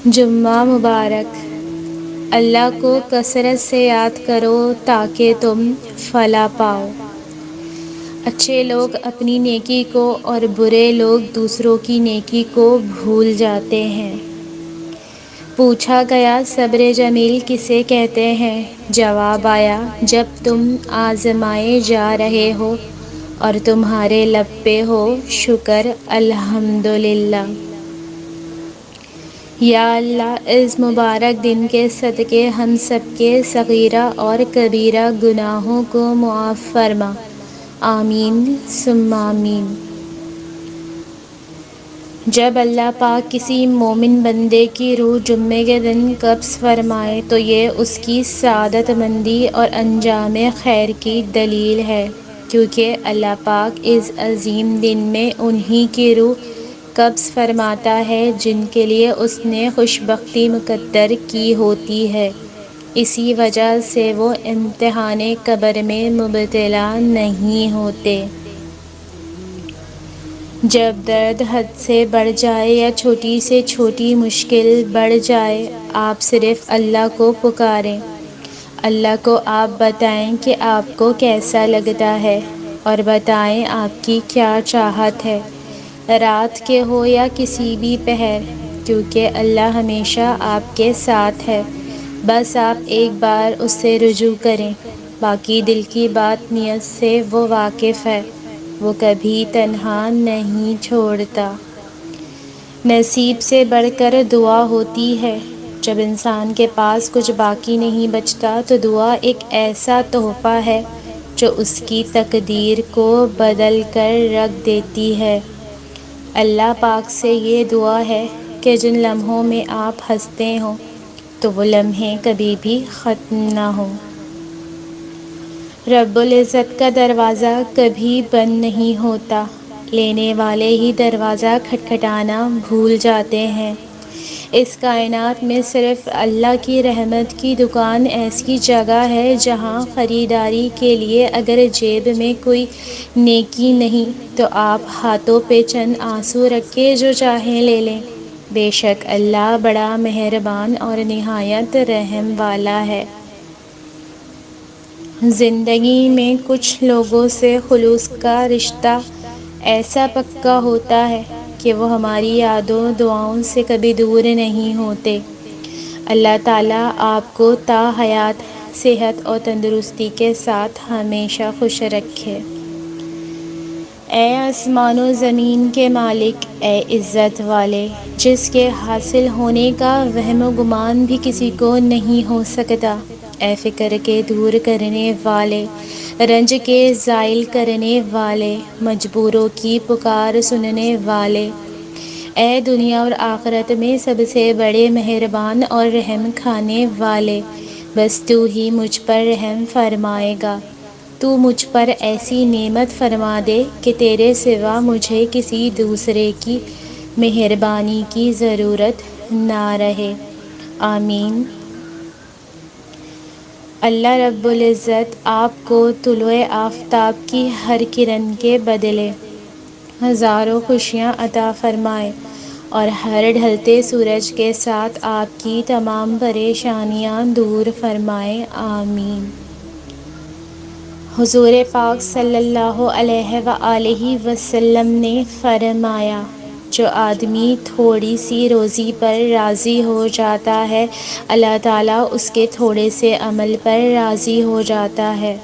جمعہ مبارک۔ اللہ کو کثرت سے یاد کرو تاکہ تم فلاح پاؤ۔ اچھے لوگ اپنی نیکی کو اور برے لوگ دوسروں کی نیکی کو بھول جاتے ہیں۔ پوچھا گیا صبر جمیل کسے کہتے ہیں؟ جواب آیا جب تم آزمائے جا رہے ہو اور تمہارے لب پہ ہو شکر الحمدللہ۔ یا اللہ اس مبارک دن کے صدقے ہم سب کے صغیرہ اور کبیرہ گناہوں کو معاف فرما، آمین ثم آمین۔ جب اللہ پاک کسی مومن بندے کی روح جمعے کے دن قبض فرمائے تو یہ اس کی سعادت مندی اور انجام خیر کی دلیل ہے، کیونکہ اللہ پاک اس عظیم دن میں انہی کی روح قبض فرماتا ہے جن کے لیے اس نے خوشبختی مقدر کی ہوتی ہے، اسی وجہ سے وہ امتحان قبر میں مبتلا نہیں ہوتے۔ جب درد حد سے بڑھ جائے یا چھوٹی سے چھوٹی مشکل بڑھ جائے، آپ صرف اللہ کو پکاریں۔ اللہ کو آپ بتائیں کہ آپ کو کیسا لگتا ہے اور بتائیں آپ کی کیا چاہت ہے، رات کے ہو یا کسی بھی پہر، کیونکہ اللہ ہمیشہ آپ کے ساتھ ہے۔ بس آپ ایک بار اس سے رجوع کریں، باقی دل کی بات نیت سے وہ واقف ہے، وہ کبھی تنہا نہیں چھوڑتا۔ نصیب سے بڑھ کر دعا ہوتی ہے۔ جب انسان کے پاس کچھ باقی نہیں بچتا تو دعا ایک ایسا تحفہ ہے جو اس کی تقدیر کو بدل کر رکھ دیتی ہے۔ اللہ پاک سے یہ دعا ہے کہ جن لمحوں میں آپ ہنستے ہوں تو وہ لمحے کبھی بھی ختم نہ ہوں۔ رب العزت کا دروازہ کبھی بند نہیں ہوتا، لینے والے ہی دروازہ کھٹکھٹانا بھول جاتے ہیں۔ اس کائنات میں صرف اللہ کی رحمت کی دکان ایسی جگہ ہے جہاں خریداری کے لیے اگر جیب میں کوئی نیکی نہیں تو آپ ہاتھوں پہ چند آنسو رکھ کے جو چاہیں لے لیں۔ بے شک اللہ بڑا مہربان اور نہایت رحم والا ہے۔ زندگی میں کچھ لوگوں سے خلوص کا رشتہ ایسا پکا ہوتا ہے کہ وہ ہماری یادوں دعاؤں سے کبھی دور نہیں ہوتے۔ اللہ تعالیٰ آپ کو تا حیات صحت اور تندرستی کے ساتھ ہمیشہ خوش رکھے۔ اے آسمان و زمین کے مالک، اے عزت والے، جس کے حاصل ہونے کا وہم و گمان بھی کسی کو نہیں ہو سکتا، اے فقر کے دور کرنے والے، رنج کے زائل کرنے والے، مجبوروں کی پکار سننے والے، اے دنیا اور آخرت میں سب سے بڑے مہربان اور رحم کھانے والے، بس تو ہی مجھ پر رحم فرمائے گا۔ تو مجھ پر ایسی نعمت فرما دے کہ تیرے سوا مجھے کسی دوسرے کی مہربانی کی ضرورت نہ رہے، آمین۔ اللہ رب العزت آپ کو طلوع آفتاب کی ہر کرن کے بدلے ہزاروں خوشیاں عطا فرمائے اور ہر ڈھلتے سورج کے ساتھ آپ کی تمام پریشانیاں دور فرمائے، آمین۔ حضور پاک صلی اللہ علیہ وآلہ وسلم نے فرمایا، جو آدمی تھوڑی سی روزی پر راضی ہو جاتا ہے اللہ تعالیٰ اس کے تھوڑے سے عمل پر راضی ہو جاتا ہے۔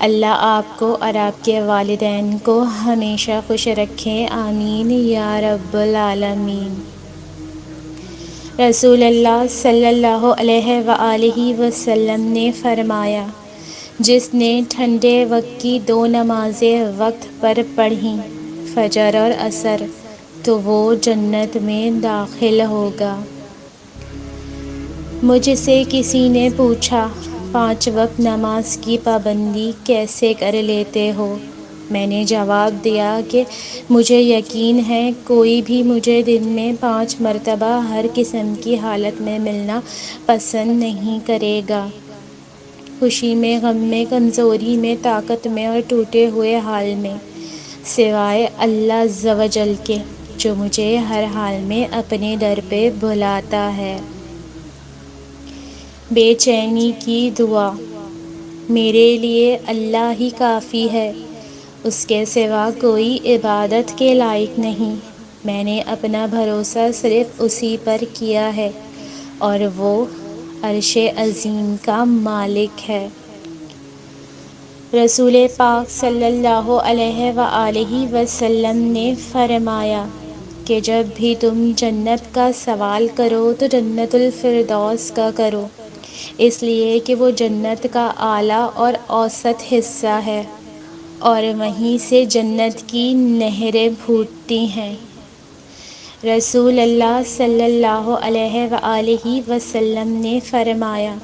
اللہ آپ کو اور آپ کے والدین کو ہمیشہ خوش رکھے، آمین یا رب العالمین۔ رسول اللہ صلی اللہ علیہ وآلہ وسلم نے فرمایا، جس نے ٹھنڈے وقت کی 2 نمازیں وقت پر پڑھیں، فجر اور عصر، تو وہ جنت میں داخل ہوگا۔ مجھ سے کسی نے پوچھا، 5 وقت نماز کی پابندی کیسے کر لیتے ہو؟ میں نے جواب دیا کہ مجھے یقین ہے کوئی بھی مجھے دن میں 5 مرتبہ ہر قسم کی حالت میں ملنا پسند نہیں کرے گا، خوشی میں، غم میں، کمزوری میں، طاقت میں اور ٹوٹے ہوئے حال میں، سوائے اللہ عز و جل کے۔ جو مجھے ہر حال میں اپنے در پہ بلاتا ہے۔ بے چینی کی دعا۔ میرے لیے اللہ ہی کافی ہے، اس کے سوا کوئی عبادت کے لائق نہیں۔ میں نے اپنا بھروسہ صرف اسی پر کیا ہے اور وہ عرش عظیم کا مالک ہے۔ رسول پاک صلی اللہ علیہ وآلہ وسلم نے فرمایا کہ جب بھی تم جنت کا سوال کرو تو جنت الفردوس کا کرو، اس لیے کہ وہ جنت کا اعلیٰ اور اوسط حصہ ہے اور وہیں سے جنت کی نہریں پھوٹتی ہیں۔ رسول اللہ صلی اللہ علیہ وآلہ وسلم نے فرمایا،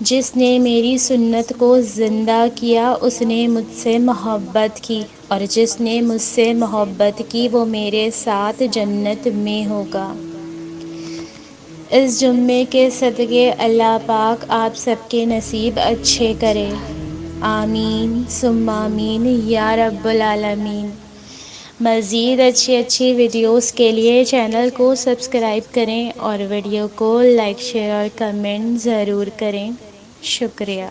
جس نے میری سنت کو زندہ کیا اس نے مجھ سے محبت کی، اور جس نے مجھ سے محبت کی وہ میرے ساتھ جنت میں ہوگا۔ اس جمعے کے صدقے اللہ پاک آپ سب کے نصیب اچھے کرے، آمین ثم آمین یا رب العالمین۔ مزید اچھی ویڈیوز کے لیے چینل کو سبسکرائب کریں اور ویڈیو کو لائک شیئر اور کمنٹ ضرور کریں۔ شکریہ۔